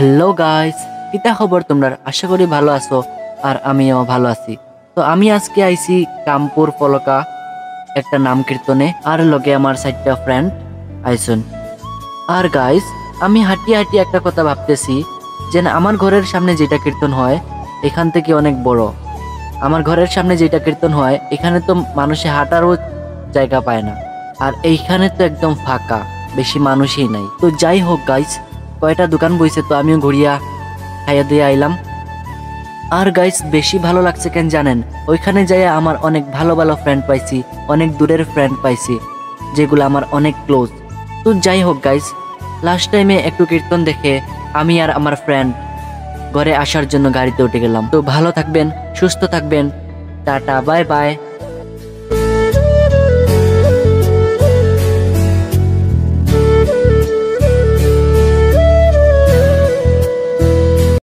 Hello guys, কিতা খবর তোমরা? আশা করি ভালো আছো আর আমিও ভালো আছি। তো আমি আজকে আইছি কামপুর ফলকা একটা নাম কীর্তনে আর লগে আমার 4টা ফ্রেন্ড আইসুন। আর গাইস, আমি হাঁটিয়ে হাঁটিয়ে একটা কথা ভাবতেছি যে আমার ঘরের সামনে যেটা কীর্তন হয় এখান থেকে অনেক বড়। আমার ঘরের সামনে যেটা কীর্তন হয় এখানে তো মানুষে হাঁটারও জায়গা পায় না, আর এইখানে তো একদম ফাঁকা, বেশি মানুষই নাই। তো যাই হোক গাইস, কয়টা দোকান বইছে তো আমিও ঘুরিয়া খাইয়া দিয়ে আইলাম। আর গাইস, বেশি ভালো লাগছে কেন জানেন? ওইখানে যাইয়া আমার অনেক ভালো ভালো ফ্রেন্ড পাইছি, অনেক দূরের ফ্রেন্ড পাইছি যেগুলো আমার অনেক ক্লোজ। তো যাই হোক গাইস, লাস্ট টাইমে একটু কীর্তন দেখে আমি আর আমার ফ্রেন্ড ঘরে আসার জন্য গাড়িতে উঠে গেলাম। তো ভালো থাকবেন, সুস্থ থাকবেন, টাটা বাই বাই।